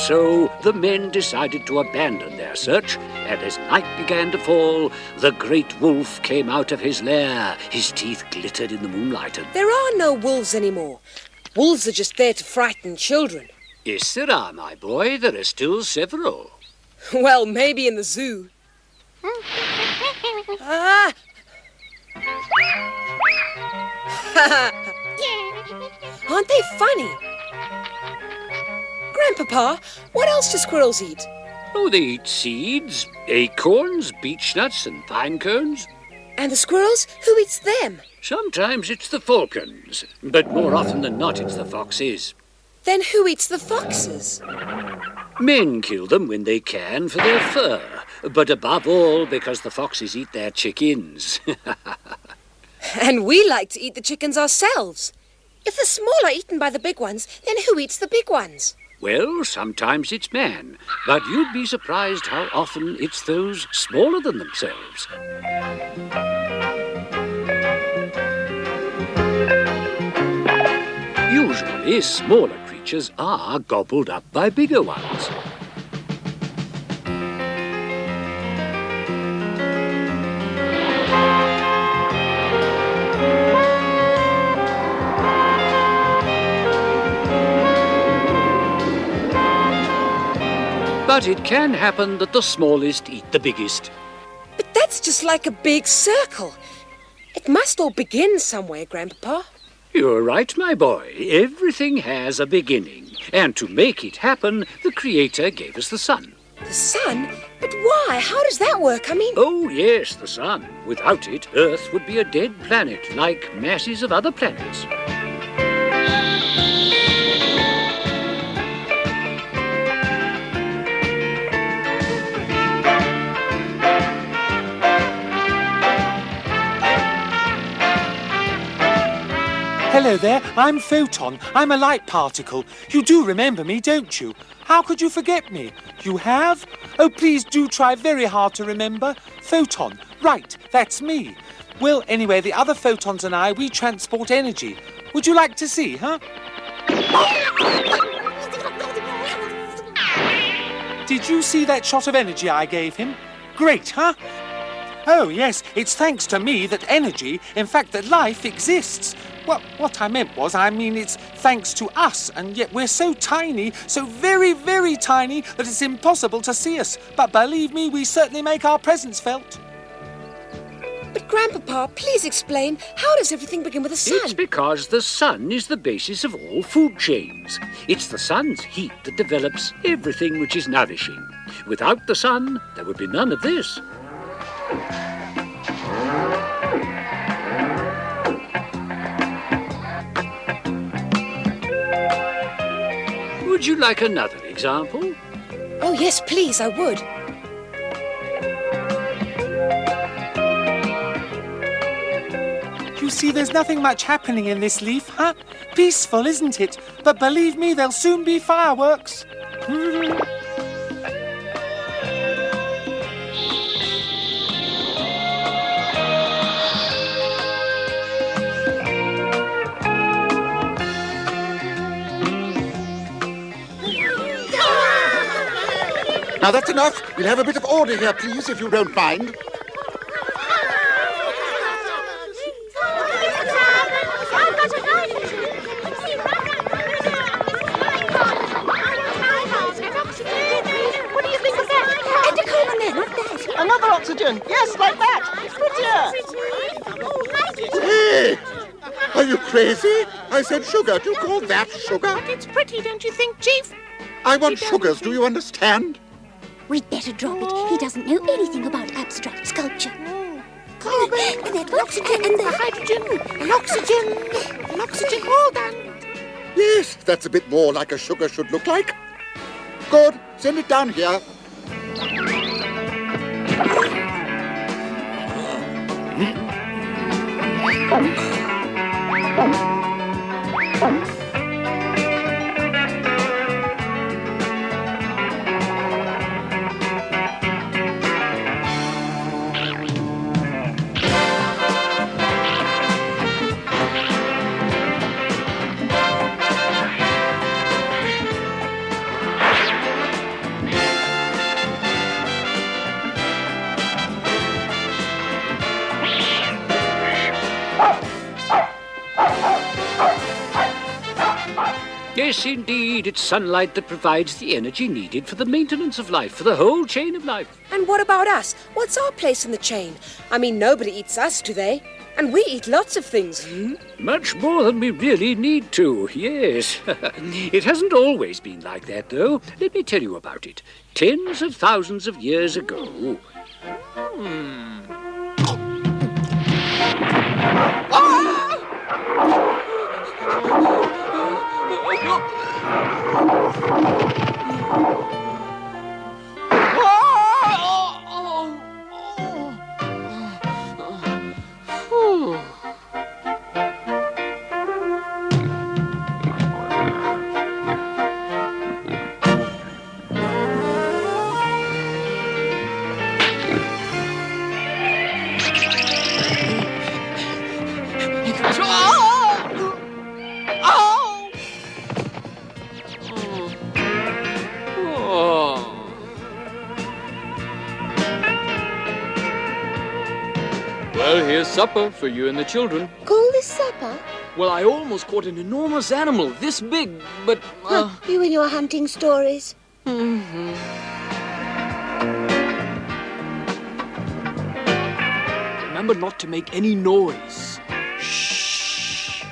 So the men decided to abandon their search, and as night began to fall, the great wolf came out of his lair. His teeth glittered in the moonlight. And there are no wolves anymore. Wolves are just there to frighten children. Yes, there are, my boy. There are still several. Well, maybe in the zoo. Ah! Aren't they funny? Grandpapa, what else do squirrels eat? Oh, they eat seeds, acorns, beechnuts and pine cones. And the squirrels? Who eats them? Sometimes it's the falcons, but more often than not it's the foxes. Then who eats the foxes? Men kill them when they can for their fur, but above all because the foxes eat their chickens. And we like to eat the chickens ourselves. If the small are eaten by the big ones, then who eats the big ones? Well, sometimes it's man, but you'd be surprised how often it's those smaller than themselves. Usually, smaller creatures are gobbled up by bigger ones. But it can happen that the smallest eat the biggest. But that's just like a big circle. It must all begin somewhere, Grandpapa. You're right, my boy. Everything has a beginning. And to make it happen, the Creator gave us the sun. The sun? But why? How does that work? I mean... Oh, yes, the sun. Without it, Earth would be a dead planet, like masses of other planets. Hello there, I'm Photon. I'm a light particle. You do remember me, don't you? How could you forget me? You have? Oh, please do try very hard to remember. Photon. Right, that's me. Well, anyway, the other photons and I, we transport energy. Would you like to see, huh? Did you see that shot of energy I gave him? Great, huh? Oh, yes, it's thanks to me that energy, in fact, that life exists. Well, what I meant was, it's thanks to us, and yet we're so tiny, so very, very tiny, that it's impossible to see us. But believe me, we certainly make our presence felt. But Grandpapa, please explain, how does everything begin with the sun? It's because the sun is the basis of all food chains. It's the sun's heat that develops everything which is nourishing. Without the sun, there would be none of this. Would you like another example? Oh, yes, please, I would. You see, there's nothing much happening in this leaf, huh? Peaceful, isn't it? But believe me, there'll soon be fireworks. Now that's enough. We'll have a bit of order here, please, if you don't mind. What do you think of that? Another oxygen. Yes, like that. Prettier. Hey! Are you crazy? I said sugar. Do you call that sugar? But it's pretty, don't you think, Chief? I want sugars, do you understand? We'd better drop it. He doesn't know anything about abstract sculpture. Carbon, And that one, and the hydrogen, and oxygen, all done. Yes, that's a bit more like a sugar should look like. Good. Send it down here. Yes, indeed. It's sunlight that provides the energy needed for the maintenance of life, for the whole chain of life. And what about us? What's our place in the chain? I mean, nobody eats us, do they? And we eat lots of things. Much more than we really need to, yes. It hasn't always been like that, though. Let me tell you about it. Tens of thousands of years ago... Well, here's supper for you and the children. Call this supper? Well, I almost caught an enormous animal this big, but... You and your hunting stories. Remember not to make any noise. Shh.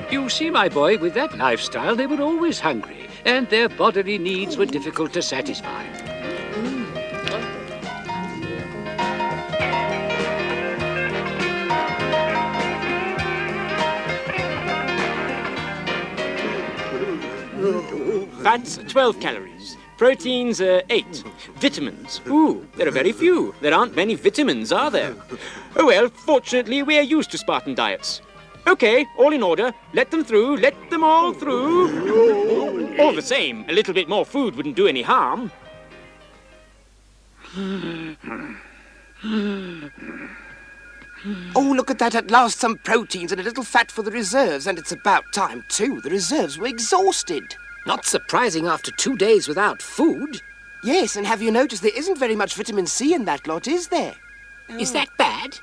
You see, my boy, with that lifestyle, they were always hungry, and their bodily needs were difficult to satisfy. Fats, 12 calories. Proteins, 8. Vitamins. Ooh, there are very few. There aren't many vitamins, are there? Oh well, fortunately, we are used to Spartan diets. Okay, all in order. Let them through. Let them all through. All the same, a little bit more food wouldn't do any harm. Oh, look at that. At last, some proteins and a little fat for the reserves. And it's about time, too. The reserves were exhausted. Not surprising after 2 days without food. Yes, and have you noticed there isn't very much vitamin C in that lot, is there? Is that bad?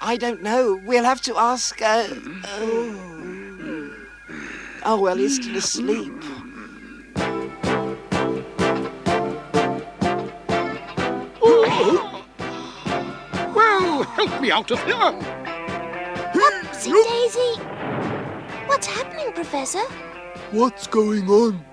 I don't know. We'll have to ask, Oh, well, he's still asleep. Well, help me out of here. Upsy daisy. What's happening, Professor? What's going on?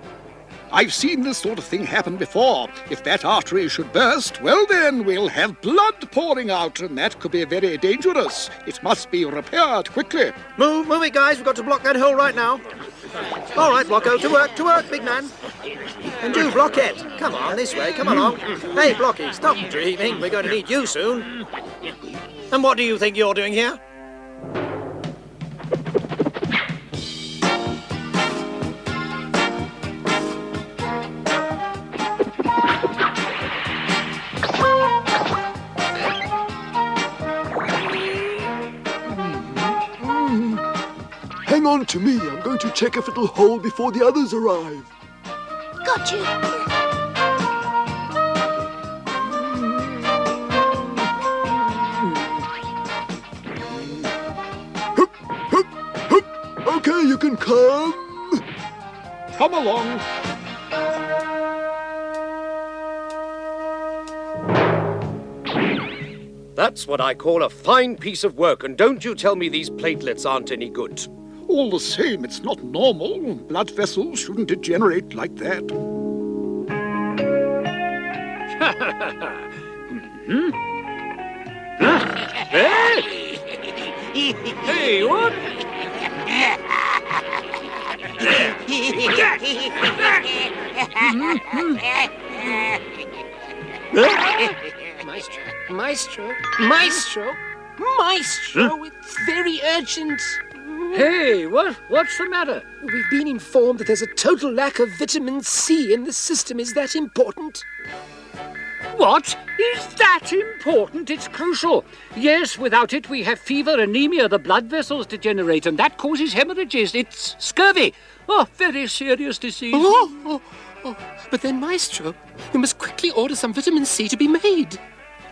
I've seen this sort of thing happen before. If that artery should burst, well then, we'll have blood pouring out, and that could be very dangerous. It must be repaired quickly. Move it, guys. We've got to block that hole right now. All right, Blocko, to work, big man. And you, Blockhead, come on, this way, come along. Hey, Blocky, stop dreaming. We're going to need you soon. And what do you think you're doing here? Hang on to me. I'm going to check if it'll hold before the others arrive. Got you. Hup, hup, hup. Okay, you can come. Come along. That's what I call a fine piece of work, and don't you tell me these platelets aren't any good. All the same, it's not normal. Blood vessels shouldn't degenerate like that. Hey, what? Maestro. Maestro, it's very urgent. Hey, what's the matter? We've been informed that there's a total lack of vitamin C in the system. Is that important? What? Is that important? It's crucial. Yes, without it we have fever, anemia, the blood vessels degenerate, and that causes hemorrhages. It's scurvy. Oh, very serious disease. Oh. But then, Maestro, we must quickly order some vitamin C to be made.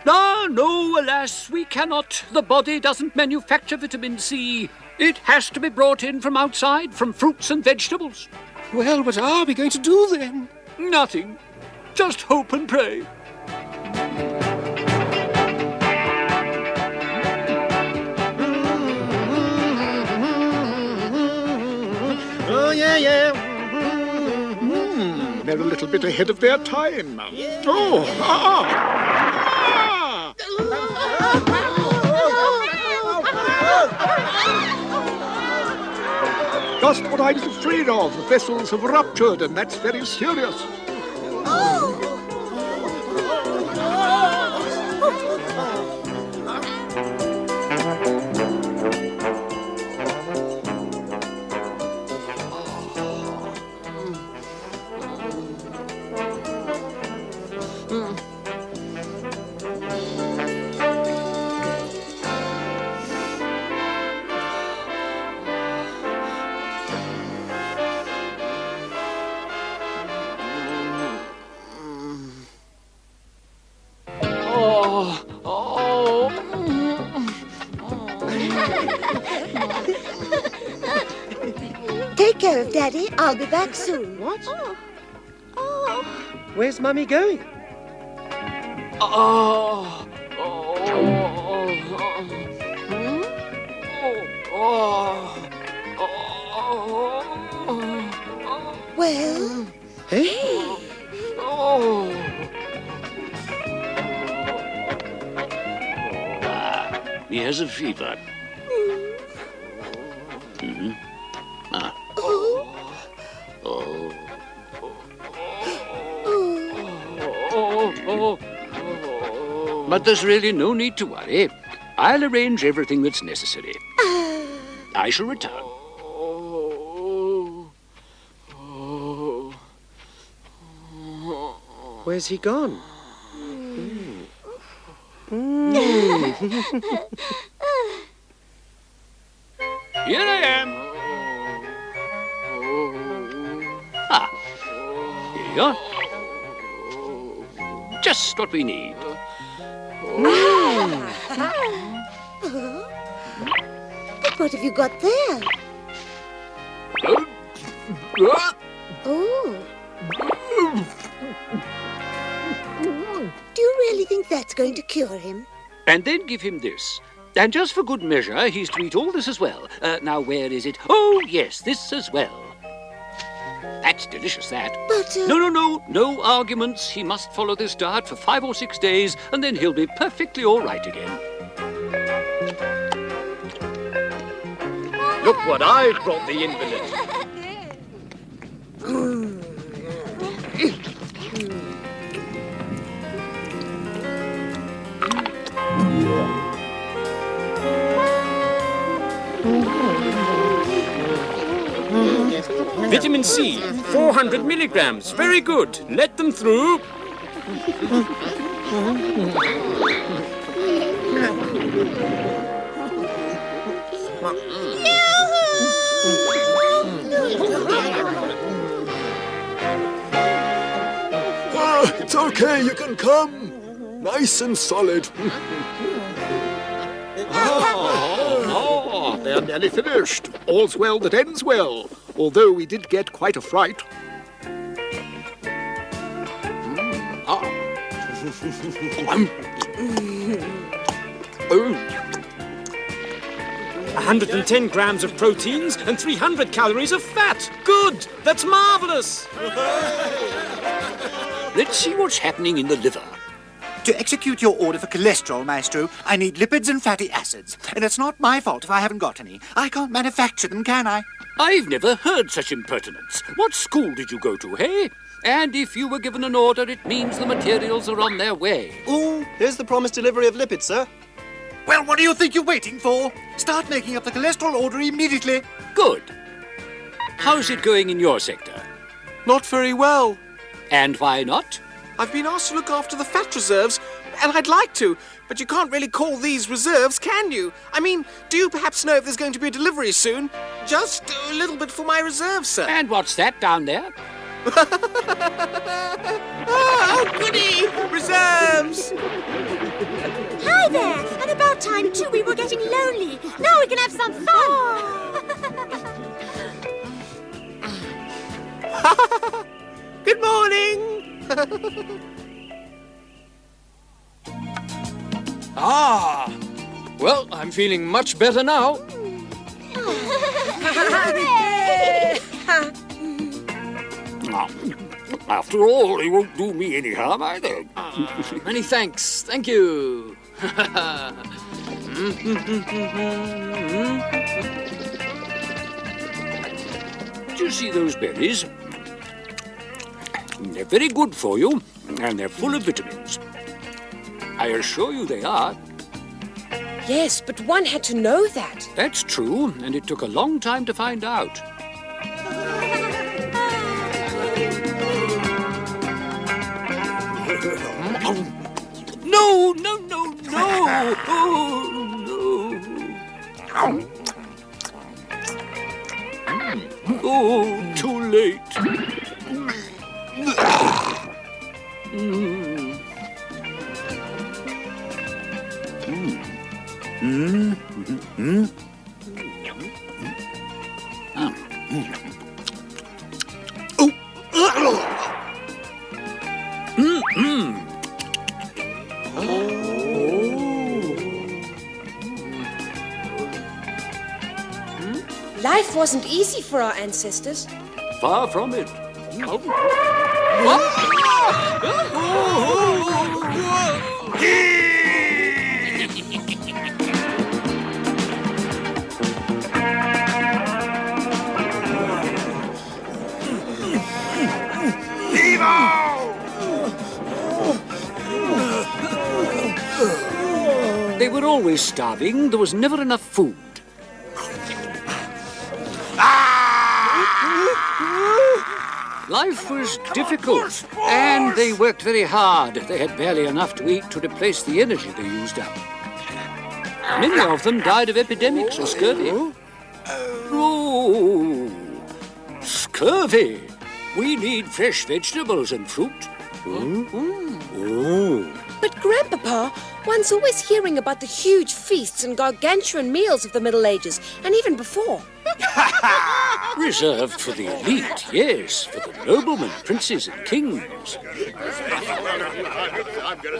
No, alas, we cannot. The body doesn't manufacture vitamin C. It has to be brought in from outside, from fruits and vegetables. Well, what are we going to do then? Nothing. Just hope and pray. Oh, yeah. They're a little bit ahead of their time. Just what I was afraid of. The vessels have ruptured, and that's very serious. Take care of Daddy. I'll be back soon. What? Where's Mummy going? Well? Hey? He has a fever. But there's really no need to worry. I'll arrange everything that's necessary. I shall return. Where's he gone? Here I am. Here you are. Just what we need. But what have you got there? Oh. Do you really think that's going to cure him? And then give him this. And just for good measure, he's to eat all this as well. Now, where is it? Oh, yes, this as well. That's delicious, that. But, No arguments. He must follow this diet for 5 or 6 days, and then he'll be perfectly all right again. Look what I've brought the invalid. Vitamin C, 400 milligrams. Very good. Let them through. It's okay, you can come. Nice and solid. They're nearly finished. All's well that ends well, although we did get quite a fright. 110 grams of proteins and 300 calories of fat. Good. That's marvelous. Let's see what's happening in the liver. To execute your order for cholesterol, Maestro, I need lipids and fatty acids. And it's not my fault if I haven't got any. I can't manufacture them, can I? I've never heard such impertinence. What school did you go to, hey? And if you were given an order, it means the materials are on their way. Ooh, here's the promised delivery of lipids, sir. Well, what do you think you're waiting for? Start making up the cholesterol order immediately. Good. How's it going in your sector? Not very well. And why not? I've been asked to look after the fat reserves, and I'd like to, but you can't really call these reserves, can you? I mean, do you perhaps know if there's going to be a delivery soon? Just a little bit for my reserves, sir. And what's that down there? Oh, goody! Reserves! Hi there! And about time, too, we were getting lonely. Now we can have some fun! Good morning! Ah! Well, I'm feeling much better now. After all, he won't do me any harm either. Many thanks. Thank you. Do you see those berries? They're very good for you, and they're full of vitamins. I assure you they are. Yes, but one had to know that. That's true, and it took a long time to find out. No, no, no, no! Oh, no! Oh, too late. Life wasn't easy for our ancestors. Far from it. They were always starving. There was never enough food. Life was difficult, and they worked very hard. They had barely enough to eat to replace the energy they used up. Many of them died of epidemics or scurvy. Oh, scurvy. We need fresh vegetables and fruit. But, Grandpapa, one's always hearing about the huge feasts and gargantuan meals of the Middle Ages, and even before. Reserved for the elite, yes, for the noblemen, princes and kings.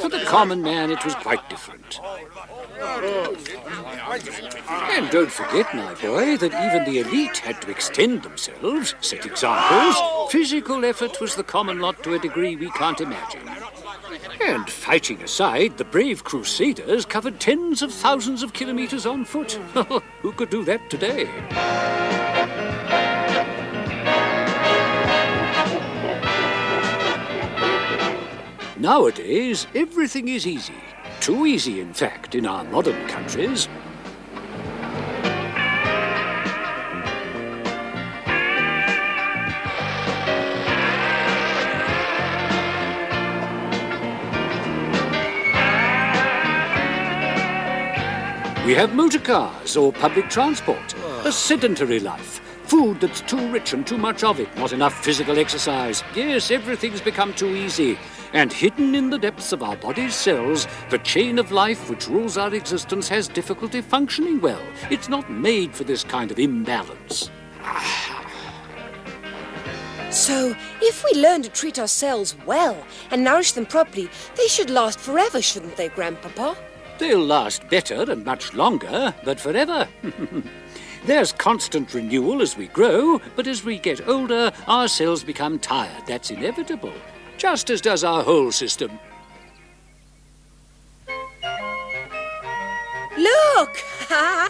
For the common man, it was quite different. And don't forget, my boy, that even the elite had to extend themselves, set examples. Physical effort was the common lot to a degree we can't imagine. And fighting aside, the brave crusaders covered tens of thousands of kilometers on foot. Who could do that today? Nowadays, everything is easy. Too easy, in fact, in our modern countries. We have motor cars or public transport, a sedentary life, food that's too rich and too much of it, not enough physical exercise. Yes, everything's become too easy. And hidden in the depths of our body's cells, the chain of life which rules our existence has difficulty functioning well. It's not made for this kind of imbalance. So, if we learn to treat our cells well and nourish them properly, they should last forever, shouldn't they, Grandpapa? They'll last better and much longer, but forever. There's constant renewal as we grow, but as we get older, our cells become tired. That's inevitable, just as does our whole system. Look! Aha!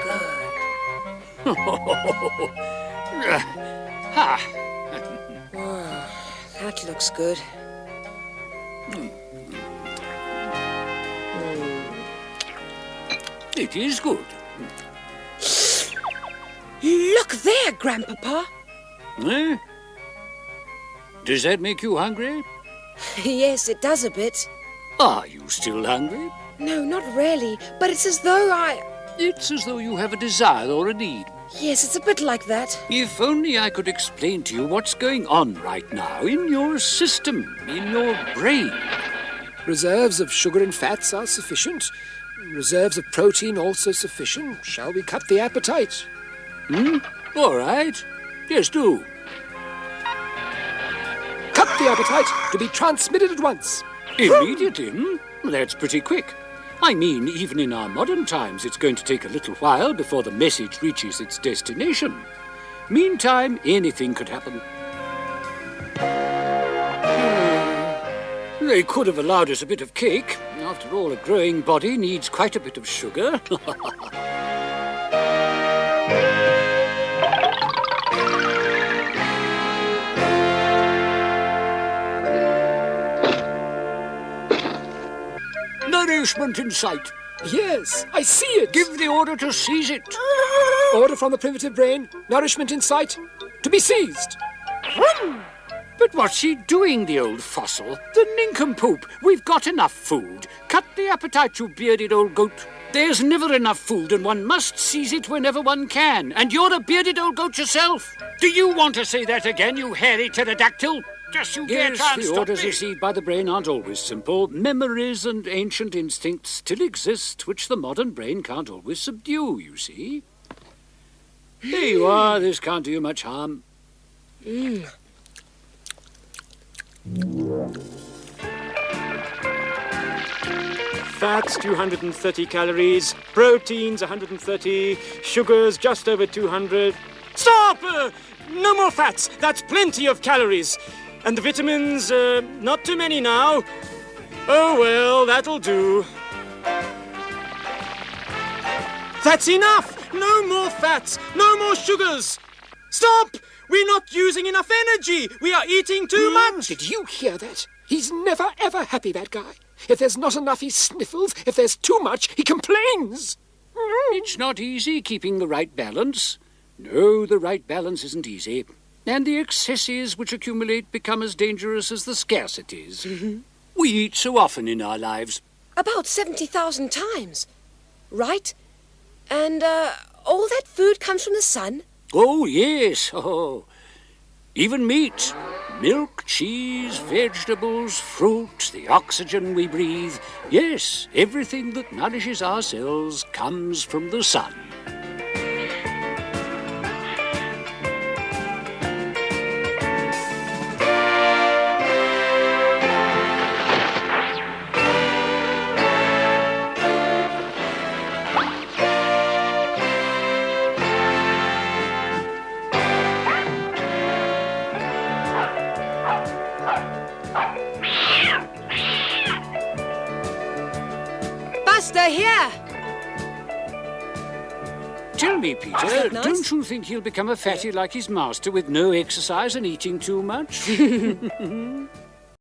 Good. Oh, that looks good. It is good. Look there, Grandpapa. Eh? Does that make you hungry? Yes, it does a bit. Are you still hungry? No, not really, but it's as though It's as though you have a desire or a need. Yes, it's a bit like that. If only I could explain to you what's going on right now in your system, in your brain. Reserves of sugar and fats are sufficient. Reserves of protein also sufficient. Shall we cut the appetite? All right. Yes, do. Cut the appetite to be transmitted at once. Immediately? That's pretty quick. I mean, even in our modern times, it's going to take a little while before the message reaches its destination. Meantime, anything could happen. They could have allowed us a bit of cake. After all, a growing body needs quite a bit of sugar. Nourishment in sight. Yes, I see it. Give the order to seize it. Order from the primitive brain. Nourishment in sight. To be seized. But what's he doing, the old fossil? The nincompoop. We've got enough food. Cut the appetite, you bearded old goat. There's never enough food, and one must seize it whenever one can. And you're a bearded old goat yourself. Do you want to say that again, you hairy pterodactyl? Just you Yes, can't the stop orders me. received by the brain aren't always simple. Memories and ancient instincts still exist, which the modern brain can't always subdue, you see. There you are. This can't do you much harm. Fats, 230 calories. Proteins, 130. Sugars, just over 200. Stop! No more fats. That's plenty of calories. And the vitamins, not too many now. Oh, well, that'll do. That's enough! No more fats! No more sugars! Stop! We're not using enough energy! We are eating too much! Did you hear that? He's never, ever happy, that guy. If there's not enough, he sniffles. If there's too much, he complains. It's not easy keeping the right balance. No, the right balance isn't easy. And the excesses which accumulate become as dangerous as the scarcities. We eat so often in our lives. About 70,000 times. Right? And, all that food comes from the sun? Oh, yes. Oh, even meat. Milk, cheese, vegetables, fruit, the oxygen we breathe. Yes, everything that nourishes our cells comes from the sun. Buster, here! Tell me, Peter, that nice? don't you think he'll become a fatty like his master with no exercise and eating too much?